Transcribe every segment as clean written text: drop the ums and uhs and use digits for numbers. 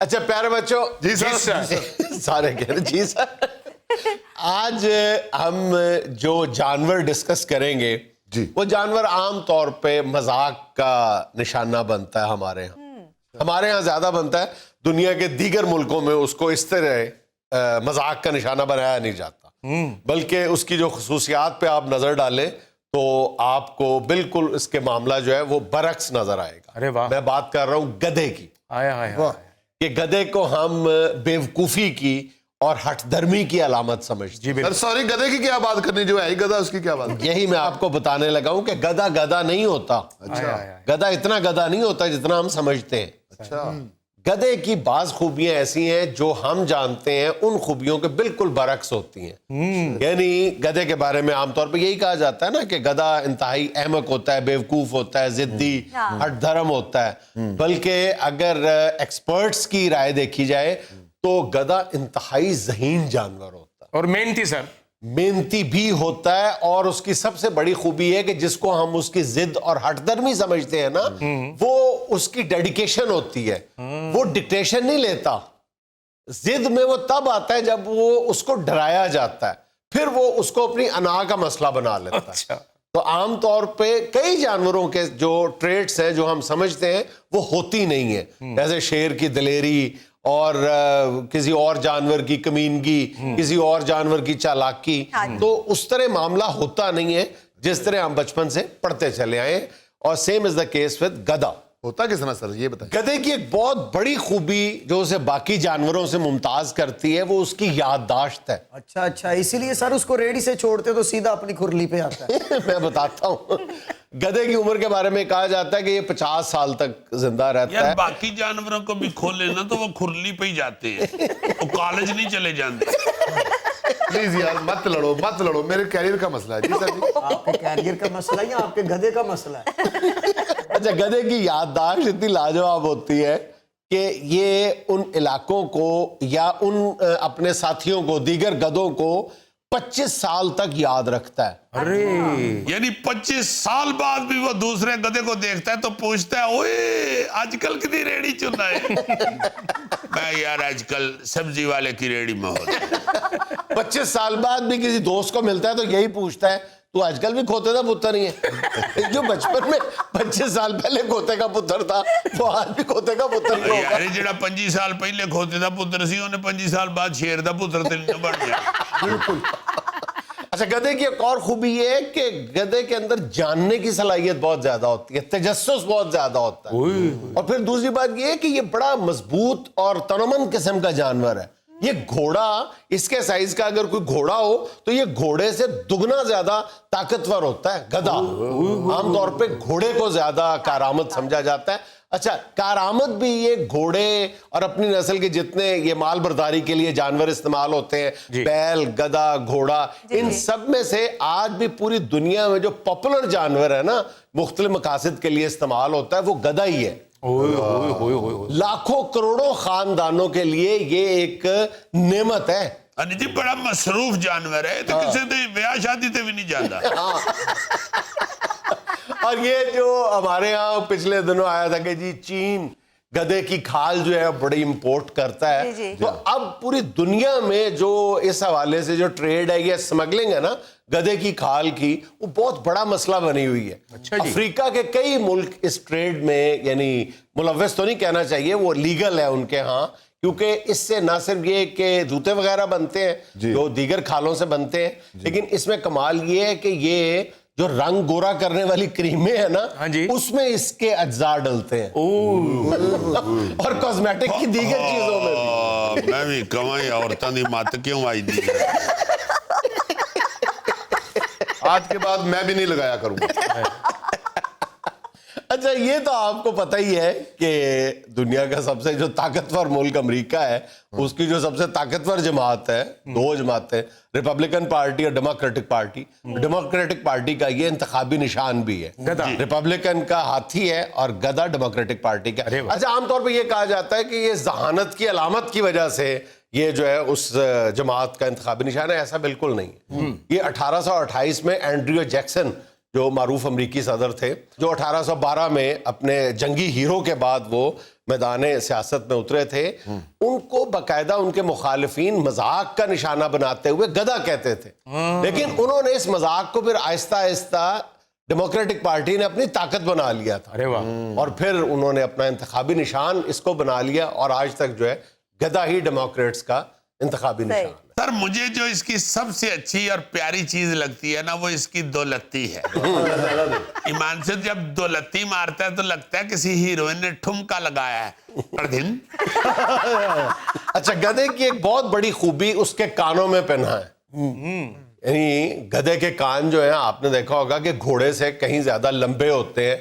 اچھا پیارے بچوں، جی سر سارے کہہ رہے جی سر. آج ہم جو جانور ڈسکس کریں گے جی وہ جانور عام طور پہ مذاق کا نشانہ بنتا ہے ہمارے ہاں زیادہ بنتا ہے. دنیا کے دیگر ملکوں میں اس کو اس طرح مذاق کا نشانہ بنایا نہیں جاتا، بلکہ اس کی جو خصوصیات پہ آپ نظر ڈالیں تو آپ کو بالکل اس کے معاملہ جو ہے وہ برعکس نظر آئے گا. ارے واہ، میں بات کر رہا ہوں گدھے کی. کہ گدھے کو ہم بیوقوفی کی اور ہٹ درمی کی علامت سمجھتے ہیں. سر سوری، گدھے کی کیا بات کرنی، جو ہے ہی گدھا اس کی کیا بات؟ یہی میں آپ کو بتانے لگا ہوں کہ گدھا گدھا نہیں ہوتا. اچھا گدھا اتنا گدھا نہیں ہوتا جتنا ہم سمجھتے ہیں. اچھا. گدھے کی بعض خوبیاں ایسی ہیں جو ہم جانتے ہیں ان خوبیوں کے بالکل برعکس ہوتی ہیں. یعنی گدھے کے بارے میں عام طور پہ یہی کہا جاتا ہے نا کہ گدھا انتہائی احمق ہوتا ہے، بیوقوف ہوتا ہے، ضدی، ہٹ دھرم ہوتا ہے. بلکہ اگر ایکسپرٹس کی رائے دیکھی جائے تو گدھا انتہائی ذہین جانور ہوتا ہے اور محنتی سر، محنتی بھی ہوتا ہے. اور اس کی سب سے بڑی خوبی ہے کہ جس کو ہم اس کی ضد اور ہٹ درمی سمجھتے ہیں نا، وہ اس کی ڈیڈیکیشن ہوتی ہے. وہ ڈکٹیشن نہیں لیتا. ضد میں وہ تب آتا ہے جب وہ اس کو ڈرایا جاتا ہے، پھر وہ اس کو اپنی انا کا مسئلہ بنا لیتا ہے. تو عام طور پہ کئی جانوروں کے جو ٹریٹس ہیں جو ہم سمجھتے ہیں وہ ہوتی نہیں ہیں، جیسے شیر کی دلیری اور کسی اور جانور کی کمینگی، کسی اور جانور کی چالاکی. تو اس طرح معاملہ ہوتا نہیں ہے جس طرح ہم بچپن سے پڑھتے چلے آئے. اور same as the case with گدھا. ہوتا کس طرح سر، یہ بتائیں. گدھے کی ایک بہت بڑی خوبی جو اسے باقی جانوروں سے ممتاز کرتی ہے وہ اس کی یادداشت ہے. اچھا اسی لیے سر اس کو ریڑھی سے چھوڑتے تو سیدھا اپنی کھرلی پہ آتا ہے. میں بتاتا ہوں، گدھے کی عمر کے بارے میں کہا جاتا ہے کہ یہ 50 سال تک زندہ رہتا ہے. یار باقی جانوروں کو بھی کھول لینا تو وہ کھرلی پہ ہی جاتے ہیں، وہ کالج نہیں چلے جاتے. پلیز یار مت لڑو، میرے کیریئر کا مسئلہ ہے. جی سر جی. آپ کے کیریئر کا مسئلہ یا آپ کے گدھے کا مسئلہ ہے؟ اچھا، گدھے کی یادداشت اتنی لاجواب ہوتی ہے کہ یہ ان علاقوں کو یا ان اپنے ساتھیوں کو، دیگر گدھوں کو 25 سال تک یاد رکھتا ہے. یعنی 25 سال بعد بھی وہ دوسرے گدھے کو دیکھتا ہے تو پوچھتا ہے اوئے آج کل کتنی ریڑھی چنا ہے؟ میں یار آج کل سبزی والے کی ریڑھی میں ہوتا. 25 سال بعد بھی کسی دوست کو ملتا ہے تو یہی پوچھتا ہے تو آج کل بھی کھوتے کا پتر ہی ہے؟ جو بچپن میں 25 سال پہلے کھوتے کا پتر تھا وہ آج بھی کھوتے کا پتر ہی ہوگا. یار جڑا 25 سال پہلے کھوتے دا پتر سی انہیں 25 سال بعد شیر دا پتر تے نہیں بن گیا. بالکل. اچھا، گدھے کی ایک اور خوبی یہ ہے کہ گدھے کے اندر جاننے کی صلاحیت بہت زیادہ ہوتی ہے، تجسس بہت زیادہ ہوتا ہے. اور پھر دوسری بات یہ ہے کہ یہ بڑا مضبوط اور تنومند قسم کا جانور ہے. یہ گھوڑا، اس کے سائز کا اگر کوئی گھوڑا ہو تو یہ گھوڑے سے دگنا زیادہ طاقتور ہوتا ہے. گدھا عام طور پہ گھوڑے کو زیادہ کارآمد سمجھا جاتا ہے. اچھا، کارآمد بھی یہ گھوڑے اور اپنی نسل کے جتنے یہ مال برداری کے لیے جانور استعمال ہوتے ہیں، بیل، گدھا، گھوڑا، ان سب میں سے آج بھی پوری دنیا میں جو پاپولر جانور ہے نا، مختلف مقاصد کے لیے استعمال ہوتا ہے، وہ گدھا ہی ہے. لاکھوں کروڑوں خاندانوں کے لیے یہ ایک نعمت ہے. جی بڑا مصروف جانور ہے تو کسی دے بیاہ شادی تے بھی نہیں جاتا. اور یہ جو ہمارے ہاں پچھلے دنوں آیا تھا کہ جی چین گدھے کی کھال جو ہے بڑی امپورٹ کرتا ہے، تو اب پوری دنیا میں جو اس حوالے سے جو ٹریڈ ہے، یہ سمگلنگ ہے نا گدھے کی کھال کی، وہ بہت بڑا مسئلہ بنی ہوئی ہے. افریقہ کے کئی ملک اس ٹریڈ میں یعنی ملوث تو نہیں کہنا چاہیے، وہ لیگل ہے ان کے ہاں، کیونکہ اس سے نہ صرف یہ کہ جوتے وغیرہ بنتے ہیں جو دیگر کھالوں سے بنتے ہیں، لیکن اس میں کمال یہ ہے کہ یہ جو رنگ گورا کرنے والی کریمیں ہیں نا، اس میں اس کے اجزاء ڈلتے ہیں اور کاسمیٹک کی دیگر چیزوں میں بھی. میں بھی کمائی عورتوں دی مت کیوں آئی دی. آج کے بعد میں بھی نہیں لگایا کروں گا. اچھا، یہ تو آپ کو پتہ ہی ہے کہ دنیا کا سب سے جو طاقتور ملک امریکہ ہے، اس کی جو سب سے طاقتور جماعت ہے، 2 جماعتیں، ریپبلکن پارٹی اور ڈیموکریٹک پارٹی. ڈیموکریٹک پارٹی کا یہ انتخابی نشان بھی ہے، ریپبلکن کا ہاتھی ہے اور گدھا ڈیموکریٹک پارٹی کا. اچھا، عام طور پہ یہ کہا جاتا ہے کہ یہ ذہانت کی علامت کی وجہ سے یہ جو ہے اس جماعت کا انتخابی نشان ہے. ایسا بالکل نہیں ہے. یہ 1828 میں اینڈریو جیکسن جو معروف امریکی صدر تھے، جو 1812 میں اپنے جنگی ہیرو کے بعد وہ میدان سیاست میں اترے تھے ان کو باقاعدہ ان کے مخالفین مذاق کا نشانہ بناتے ہوئے گدھا کہتے تھے، لیکن انہوں نے اس مذاق کو پھر آہستہ آہستہ ڈیموکریٹک پارٹی نے اپنی طاقت بنا لیا تھا، اور پھر انہوں نے اپنا انتخابی نشان اس کو بنا لیا، اور آج تک جو ہے گدھا ہی ڈیموکریٹس کا انتخابی نشان ہے۔ سر مجھے جو اس کی سب سے اچھی اور پیاری چیز لگتی ہے نا وہ اس کی دولتی ہے۔ ایمان سے جب دولتی مارتا ہے تو لگتا ہے کسی ہیروئن نے ٹھمکا لگایا ہے۔ پردھن اچھا، گدھے کی ایک بہت بڑی خوبی اس کے کانوں میں پہنا ہے، یعنی گدھے کے کان جو ہیں آپ نے دیکھا ہوگا کہ گھوڑے سے کہیں زیادہ لمبے ہوتے ہیں،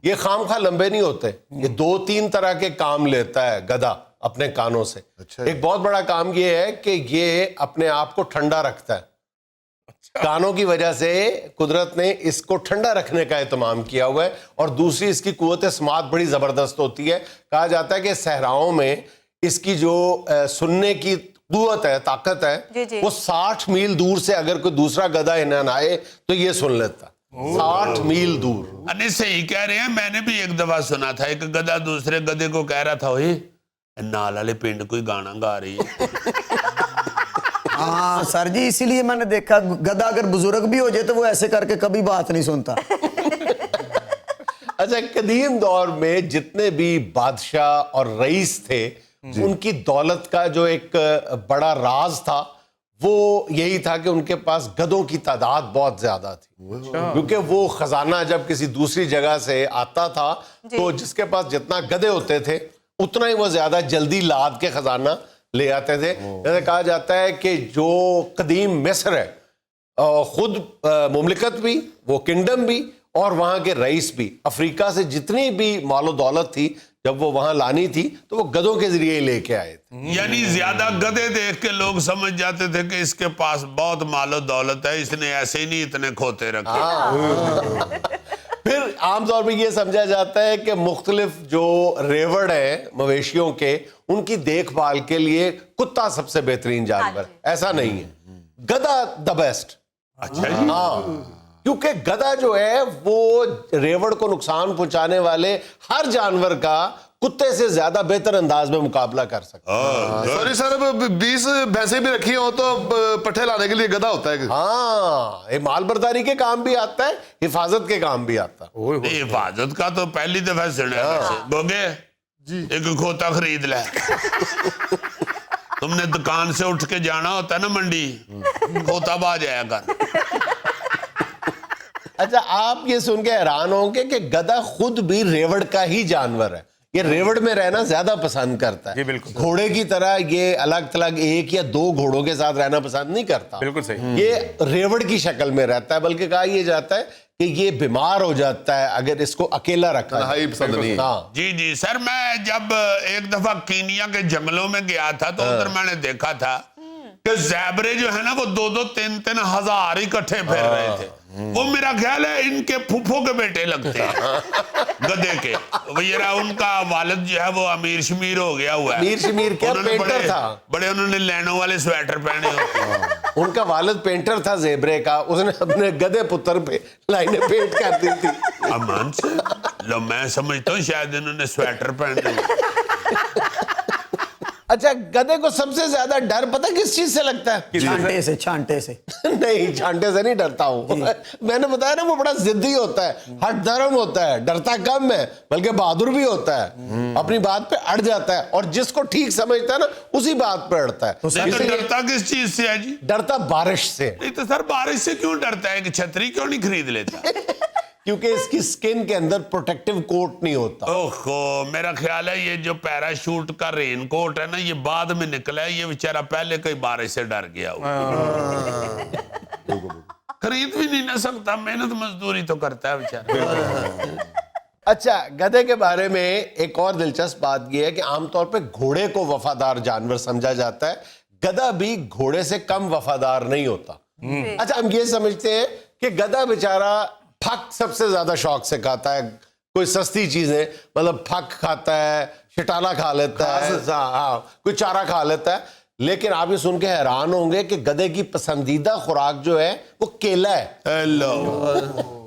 یہ خام خواہ لمبے نہیں ہوتے، یہ 2-3 طرح کے کام لیتا ہے گدھا اپنے کانوں سے۔ ایک بہت بڑا کام یہ ہے کہ یہ اپنے آپ کو ٹھنڈا رکھتا ہے، کانوں کی وجہ سے قدرت نے اس کو ٹھنڈا رکھنے کا اہتمام کیا ہوا ہے، اور دوسری اس کی قوت سماعت بڑی زبردست ہوتی ہے۔ کہا جاتا ہے کہ صحراؤں میں اس کی جو سننے کی قوت ہے، طاقت ہے، وہ 60 میل دور سے اگر کوئی دوسرا گدھا انہیں آئے تو یہ سن لیتا، 60 میل دور۔ انہیں صحیح کہہ رہے ہیں، میں نے بھی ایک دفعہ سنا تھا ایک گدھا دوسرے گدھے کو کہہ رہا تھا اوئے نال والے پنڈ کوئی گانا گا رہی ہے۔ ہاں سر جی، اسی لیے میں نے دیکھا گدھا اگر بزرگ بھی ہو جائے تو وہ ایسے کر کے کبھی بات نہیں سنتا۔ اچھا، قدیم دور میں جتنے بھی بادشاہ اور رئیس تھے ان کی دولت کا جو ایک بڑا راز تھا وہ یہی تھا کہ ان کے پاس گدھوں کی تعداد بہت زیادہ تھی، کیونکہ وہ خزانہ جب کسی دوسری جگہ سے آتا تھا تو جس کے پاس جتنا گدھے ہوتے تھے اتنا ہی وہ زیادہ جلدی لاد کے خزانہ لے آتے تھے۔ جیسے کہا جاتا ہے کہ جو قدیم مصر ہے، خود مملکت بھی، وہ کنگڈم بھی، اور وہاں کے رئیس بھی، افریقہ سے جتنی بھی مال و دولت تھی جب وہ وہاں لانی تھی تو وہ گدھوں کے ذریعے لے کے آئے تھے۔ یعنی زیادہ گدھے دیکھ کے لوگ سمجھ جاتے تھے کہ اس کے پاس بہت مال و دولت ہے، اس نے ایسے ہی نہیں اتنے کھوتے رکھے۔ پھر عام طور پہ یہ سمجھا جاتا ہے کہ مختلف جو ریوڑ ہیں مویشیوں کے، ان کی دیکھ بھال کے لیے کتا سب سے بہترین جانور ہے، ایسا نہیں ہے، گدھا دا بیسٹ۔ اچھا جی، ہاں، کیونکہ گدھا جو ہے وہ ریوڑ کو نقصان پہنچانے والے ہر جانور کا کتے سے زیادہ بہتر انداز میں مقابلہ کر سکتا ہے۔ سوری سر، 20 بھینسیں بھی رکھی ہوں تو پٹھے لانے کے لیے گدھا ہوتا ہے۔ ہاں، یہ مال برداری کے کام بھی آتا ہے، حفاظت کے کام بھی آتا ہے۔ حفاظت کا تو پہلی دفعہ سنے گوگے ایک کھوتا خرید لے، تم نے دکان سے اٹھ کے جانا ہوتا ہے نا منڈی، کھوتا با جایا کر۔ اچھا، آپ یہ سن کے حیران ہوں گے کہ گدھا خود بھی ریوڑ کا ہی جانور ہے، یہ ریوڑ میں رہنا زیادہ پسند کرتا ہے۔ گھوڑے کی طرح یہ الگ تلگ 1 یا 2 گھوڑوں کے ساتھ رہنا پسند نہیں کرتا، بالکل صحیح، یہ ریوڑ کی شکل میں رہتا ہے، بلکہ کہا یہ جاتا ہے کہ یہ بیمار ہو جاتا ہے اگر اس کو اکیلا رکھا تنہائی پسند نہیں۔ ہاں جی جی سر، میں جب ایک دفعہ کینیا کے جنگلوں میں گیا تھا تو ادھر میں نے دیکھا تھا کہ زیبرے جو ہے نا وہ 2-3 ہزار اکٹھے پھر رہے تھے۔ وہ میرا خیال ہے ان کے پھوپھو کے بیٹے لگتے ہیں گدھے کے، ان کا والد جو ہے وہ امیر شمیر ہو گیا ہوا ہے۔ امیر شمیر کیا، پینٹر تھا، بڑے انہوں نے لینوں والے سویٹر پہنے ہوتے ہیں۔ ان کا والد پینٹر تھا زیبرے کا، اس نے اپنے گدھے پتر پہ لائنیں پینٹ کر دی تھی۔ امان سے لو، میں سمجھتا ہوں شاید انہوں نے سویٹر پہنے ہوئے۔ اچھا، گدھے کو سب سے زیادہ ڈر پتہ کس چیز سے لگتا ہے؟ چھانٹے سے نہیں، چھانٹے سے نہیں ڈرتا ہوں، میں نے بتایا نا وہ بڑا ضدی ہوتا ہے، ہٹ دھرم ہوتا ہے، ڈرتا کم ہے بلکہ بہادر بھی ہوتا ہے، اپنی بات پہ اڑ جاتا ہے، اور جس کو ٹھیک سمجھتا ہے نا اسی بات پہ اڑتا ہے۔ ڈرتا کس چیز سے ہے جی؟ ڈرتا بارش سے۔ نہیں تو سر بارش سے کیوں ڈرتا ہے؟ کہ چھتری کیوں نہیں خرید لیتا؟ کیونکہ اس کی سکن کے اندر پروٹیکٹیو کوٹ نہیں ہوتا۔ اوہو، میرا خیال ہے یہ جو پیراشوٹ کا رین کوٹ ہے نا یہ بعد میں نکلا ہے، یہ بیچارہ پہلے کئی بارش سے ڈر گیا ہوا، خرید بھی نہیں نہ سکتا، محنت مزدوری تو کرتا ہے بیچارہ۔ اچھا، گدھے کے بارے میں ایک اور دلچسپ بات یہ ہے کہ عام طور پہ گھوڑے کو وفادار جانور سمجھا جاتا ہے، گدھا بھی گھوڑے سے کم وفادار نہیں ہوتا۔ اچھا، ہم یہ سمجھتے ہیں کہ گدھا بیچارہ پھک سب سے زیادہ شوق سے کھاتا ہے، کوئی سستی چیزیں مطلب پھک کھاتا ہے، شٹانا کھا لیتا ہے، ہاں کوئی چارہ کھا لیتا ہے، لیکن آپ یہ سن کے حیران ہوں گے کہ گدھے کی پسندیدہ خوراک جو ہے وہ کیلا ہے۔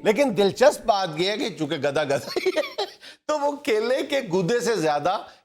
لیکن دلچسپ بات یہ ہے کہ چونکہ گدھا ہی ہے تو وہ کیلے کے گودے سے زیادہ